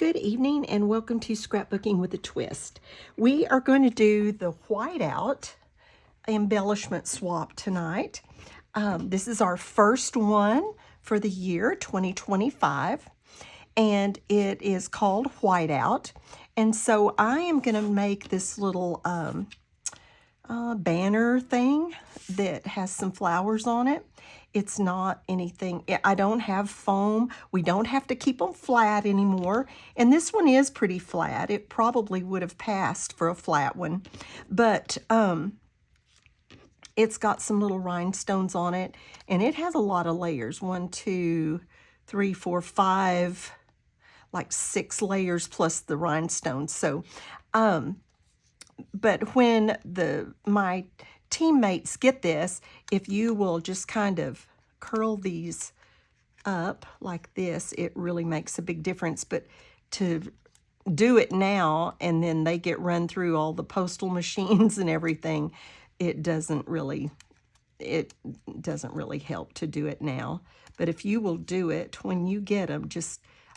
Good evening and welcome to Scrapbooking with a Twist. We are going to do the white out embellishment swap tonight. This is our first one for the year 2025 and it is called white out. And so I am going to make this little banner thing that has some flowers on it. It's not anything, I don't have foam. We don't have to keep them flat anymore. And this one is pretty flat. It probably would have passed for a flat one. But it's got some little rhinestones on it. And it has a lot of layers. 1, 2, 3, 4, 5, like 6 layers plus the rhinestones. So, but when my teammates get this, if you will just kind of curl these up like this, it really makes a big difference. But to do it now and then they get run through all the postal machines and everything, it doesn't really help to do it now. But if you will do it when you get them,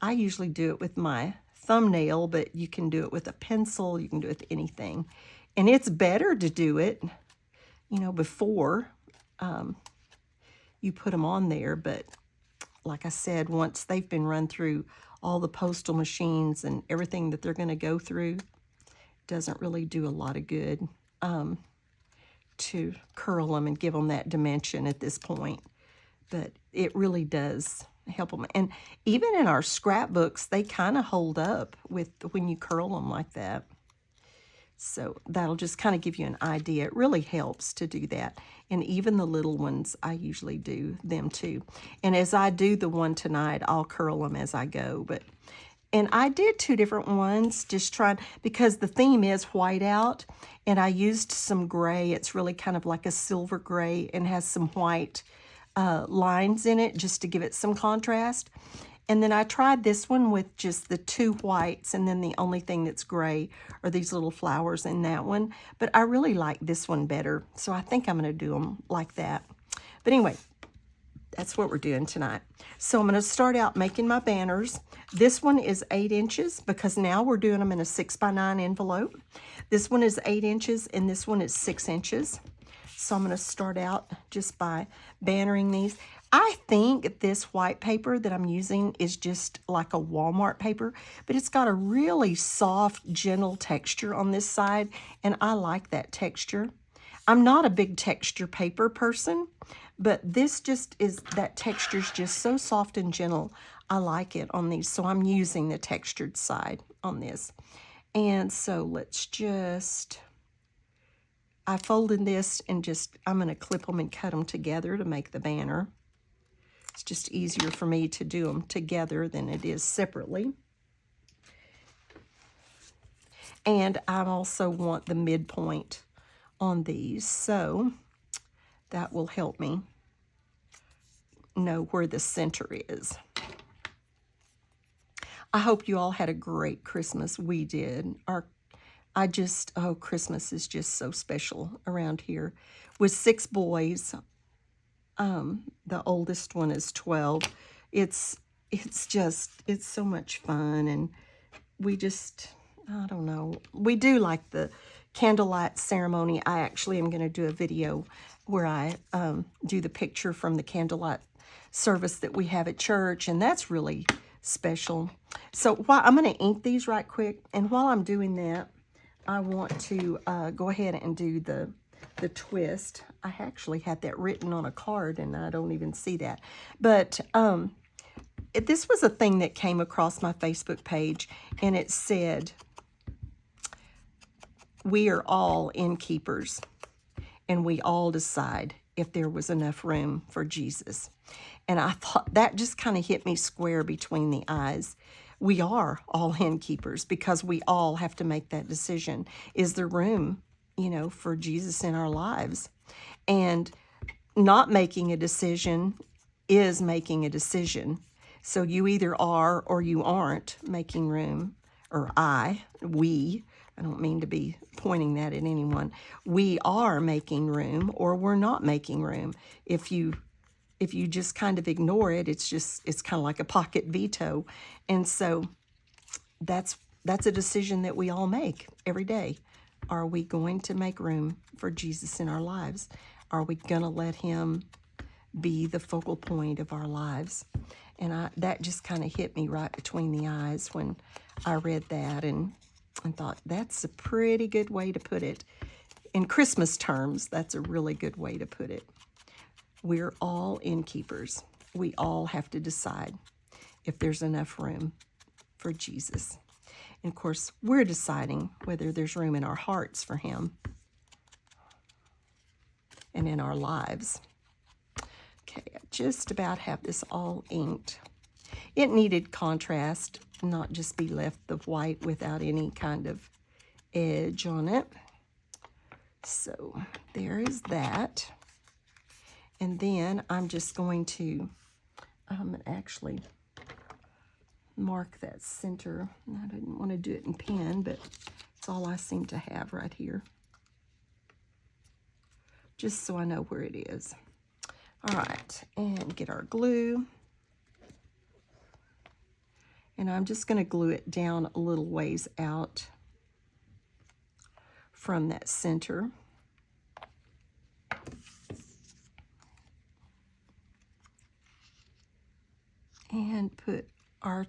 I usually do it with my thumbnail, but you can do it with a pencil, you can do it with anything. And it's better to do it, before you put them on there. But like I said, once they've been run through all the postal machines and everything that they're going to go through, it doesn't really do a lot of good to curl them and give them that dimension at this point. But it really does help them. And even in our scrapbooks, they kind of hold up when you curl them like that. So that'll just kind of give you an idea. It really helps to do that. And even the little ones, I usually do them too. And as I do the one tonight, I'll curl them as I go. And I did 2 different ones, just trying, because the theme is white out. And I used some gray. It's really kind of like a silver gray and has some white lines in it just to give it some contrast. And then I tried this one with just the 2 whites, and then the only thing that's gray are these little flowers in that one. But I really like this one better, so I think I'm going to do them like that. But anyway, that's what we're doing tonight. So I'm going to start out making my banners. This one is 8 inches because now we're doing them in a 6x9 envelope. This one is 8 inches, and this one is 6 inches. So I'm going to start out just by bannering these. I think this white paper that I'm using is just like a Walmart paper, but it's got a really soft, gentle texture on this side, and I like that texture. I'm not a big texture paper person, but this that texture's just so soft and gentle. I like it on these, so I'm using the textured side on this. And so I folded this and I'm going to clip them and cut them together to make the banner. It's just easier for me to do them together than it is separately. And I also want the midpoint on these, so that will help me know where the center is. I hope you all had a great Christmas. We did. Christmas is just so special around here. With 6 boys, the oldest one is 12. It's so much fun, and I don't know. We do like the candlelight ceremony. I actually am going to do a video where I do the picture from the candlelight service that we have at church, and that's really special. So I'm going to ink these right quick, and while I'm doing that, I want to go ahead and do the twist. I actually had that written on a card and I don't even see that. But this was a thing that came across my Facebook page, and it said, we are all innkeepers and we all decide if there was enough room for Jesus. And I thought that just kind of hit me square between the eyes. We are all innkeepers because we all have to make that decision. Is there room, for Jesus in our lives? And not making a decision is making a decision. So you either are or you aren't making room, or we, I don't mean to be pointing that at anyone. We are making room or we're not making room. If you just kind of ignore it, it's kind of like a pocket veto. And so that's a decision that we all make every day. Are we going to make room for Jesus in our lives? Are we going to let him be the focal point of our lives? And that just kind of hit me right between the eyes when I read that and thought, that's a pretty good way to put it. In Christmas terms, that's a really good way to put it. We're all innkeepers. We all have to decide if there's enough room for Jesus. And of course, we're deciding whether there's room in our hearts for him and in our lives. Okay, I just about have this all inked. It needed contrast, not just be left the white without any kind of edge on it. So there is that. And then I'm just going to actually mark that center. I didn't want to do it in pen, but it's all I seem to have right here. Just so I know where it is. All right, and get our glue. And I'm just going to glue it down a little ways out from that center. And put our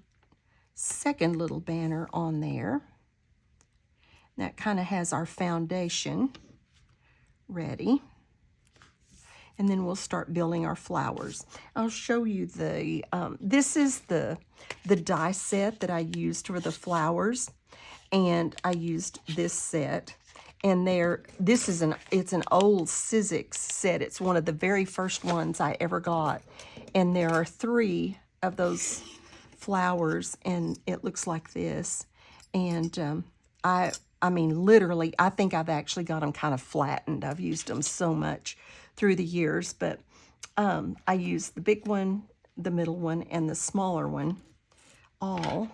second little banner on there. That kind of has our foundation ready. And then we'll start building our flowers. I'll show you this is the die set that I used for the flowers. And I used this set. And it's an old Sizzix set. It's one of the very first ones I ever got. And there are 3 of those flowers, and it looks like this. And I mean, literally, I think I've actually got them kind of flattened. I've used them so much through the years, but I used the big one, the middle one, and the smaller one all.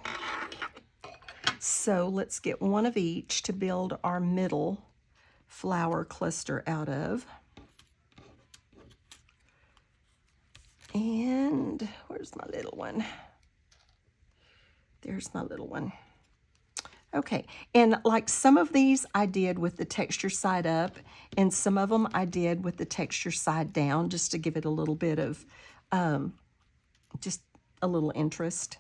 So let's get one of each to build our middle flower cluster out of. And where's my little one? There's my little one. Okay, and like some of these I did with the texture side up, and some of them I did with the texture side down, just to give it a little bit of, just a little interest.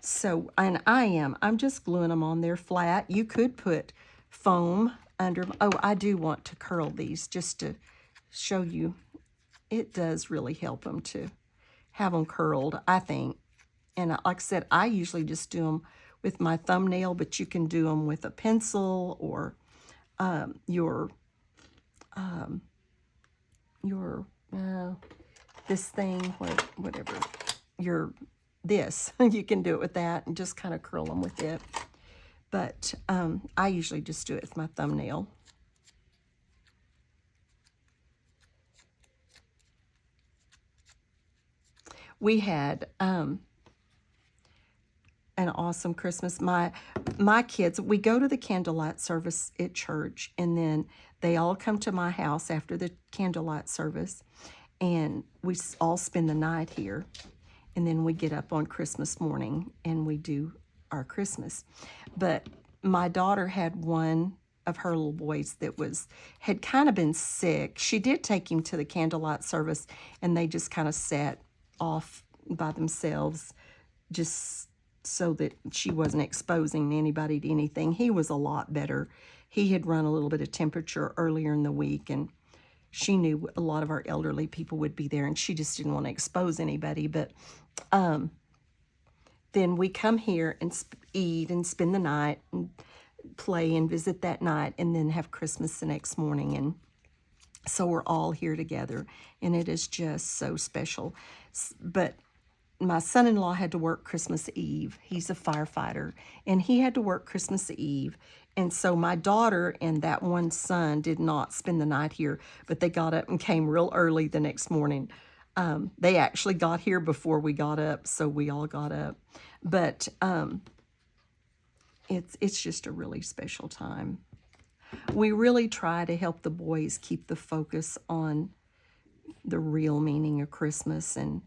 So, and I'm just gluing them on there flat. You could put foam under. Oh, I do want to curl these just to show you. It does really help them to have them curled, I think. And like I said, I usually just do them with my thumbnail, but you can do them with a pencil or this thing, whatever, you can do it with that and just kind of curl them with it. But I usually just do it with my thumbnail. We had an awesome Christmas. My kids, we go to the candlelight service at church, and then they all come to my house after the candlelight service, and we all spend the night here. And then we get up on Christmas morning and we do our Christmas. But my daughter had one of her little boys that had kind of been sick. She did take him to the candlelight service, and they just kind of sat off by themselves just so that she wasn't exposing anybody to anything. He was a lot better. He had run a little bit of temperature earlier in the week, and she knew a lot of our elderly people would be there, and she just didn't want to expose anybody. But then we come here and eat and spend the night and play and visit that night, and then have Christmas the next morning. And so we're all here together, and it is just so special. But my son-in-law had to work Christmas Eve. He's a firefighter, and he had to work Christmas Eve. And so my daughter and that one son did not spend the night here, but they got up and came real early the next morning. They actually got here before we got up, so we all got up. But it's just a really special time. We really try to help the boys keep the focus on the real meaning of Christmas. And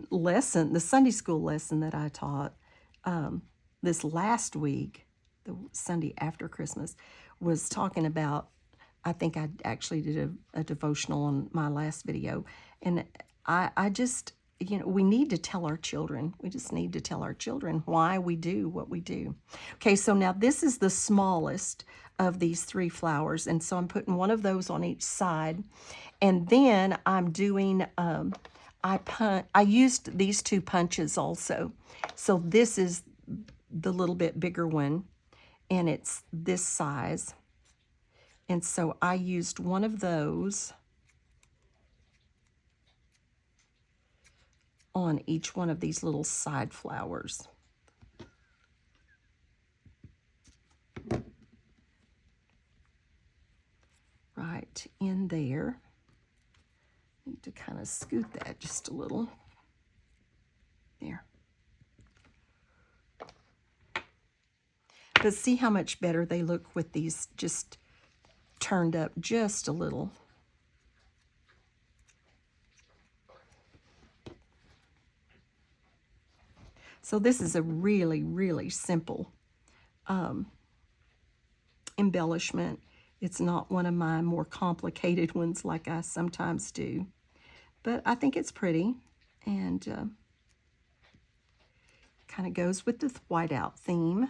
lesson, the Sunday school lesson that I taught this last week, the Sunday after Christmas, was talking about, I think I actually did a devotional on my last video, and I just, we need to tell our children. We just need to tell our children why we do what we do. Okay, so now this is the smallest of these 3 flowers, and so I'm putting one of those on each side, and then I'm doing, I used these 2 punches also. So this is the little bit bigger one, and it's this size. And so I used one of those on each one of these little side flowers. Right in there. Need to kind of scoot that just a little. There. But see how much better they look with these just turned up just a little. So this is a really, really simple embellishment. It's not one of my more complicated ones like I sometimes do. But I think it's pretty, and kind of goes with the whiteout theme,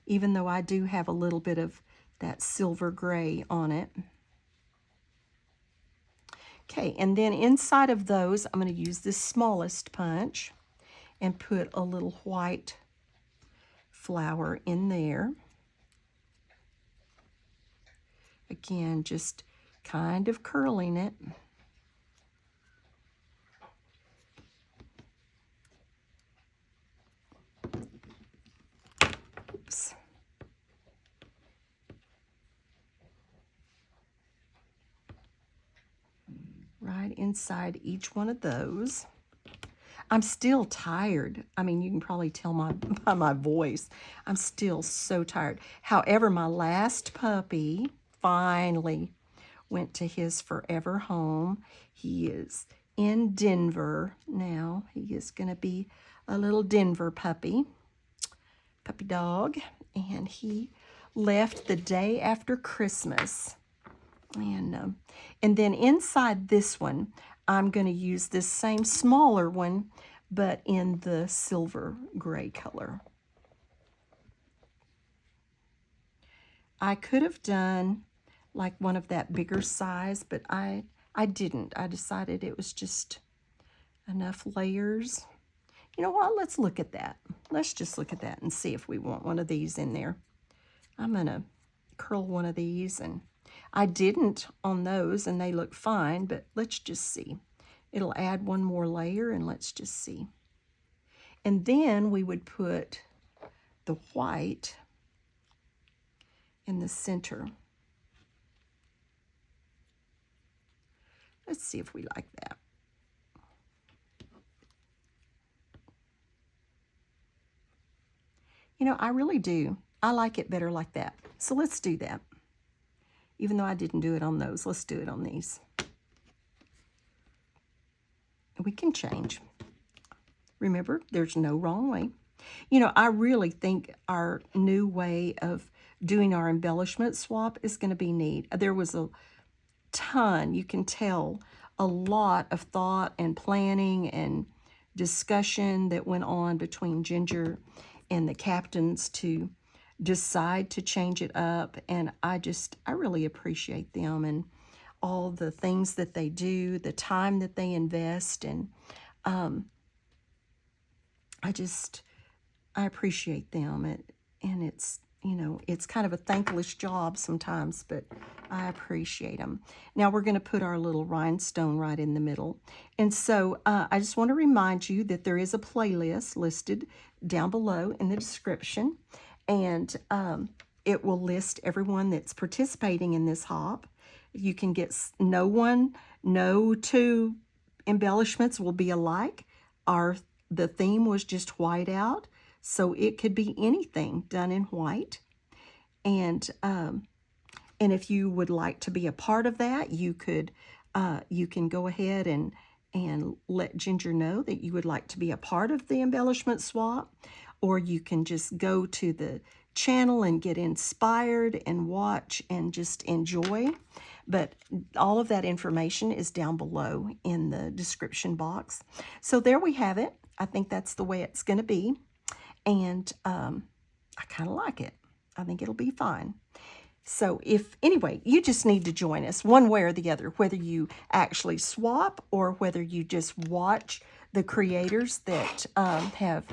even though I do have a little bit of that silver gray on it. Okay, and then inside of those, I'm going to use this smallest punch and put a little white flower in there. Again, just kind of curling it. Oops. Right inside each one of those. I'm still tired. I mean, you can probably tell by my voice. I'm still so tired. However, my last puppy finally went to his forever home. He is in Denver now. He is going to be a little Denver puppy dog, and he left the day after Christmas. And then inside this one, I'm going to use this same smaller one, but in the silver gray color. I could have done like one of that bigger size, but I didn't. I decided it was just enough layers. You know what? Let's look at that. Let's just look at that and see if we want one of these in there. I'm going to curl one of these, and I didn't on those, and they look fine, but let's just see. It'll add one more layer, and let's just see. And then we would put the white in the center. Let's see if we like that. You know, I really do. I like it better like that. So let's do that. Even though I didn't do it on those, let's do it on these. We can change. Remember, there's no wrong way. You know, I really think our new way of doing our embellishment swap is going to be neat. There was a ton, you can tell, a lot of thought and planning and discussion that went on between Ginger and the captains to decide to change it up. And I really appreciate them and all the things that they do, the time that they invest, and I appreciate them. And it's, you know, it's kind of a thankless job sometimes, but I appreciate them. Now we're going to put our little rhinestone right in the middle. And so I just want to remind you that there is a playlist listed down below in the description. And it will list everyone that's participating in this hop. You can get no 2 embellishments will be alike. The theme was just white out, so it could be anything done in white. And if you would like to be a part of that, you can go ahead and let Ginger know that you would like to be a part of the embellishment swap, or you can just go to the channel and get inspired and watch and just enjoy. But all of that information is down below in the description box. So there we have it. I think that's the way it's going to be. And I kind of like it. I think it'll be fine. So anyway, you just need to join us one way or the other, whether you actually swap or whether you just watch the creators that have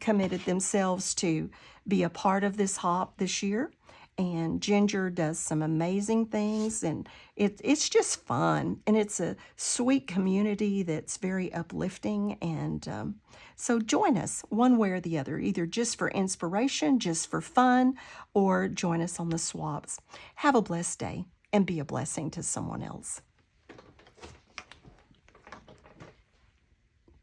committed themselves to be a part of this hop this year. And Ginger does some amazing things, and it's just fun, and it's a sweet community that's very uplifting. And so join us one way or the other, either just for inspiration, just for fun, or join us on the swaps. Have a blessed day and be a blessing to someone else.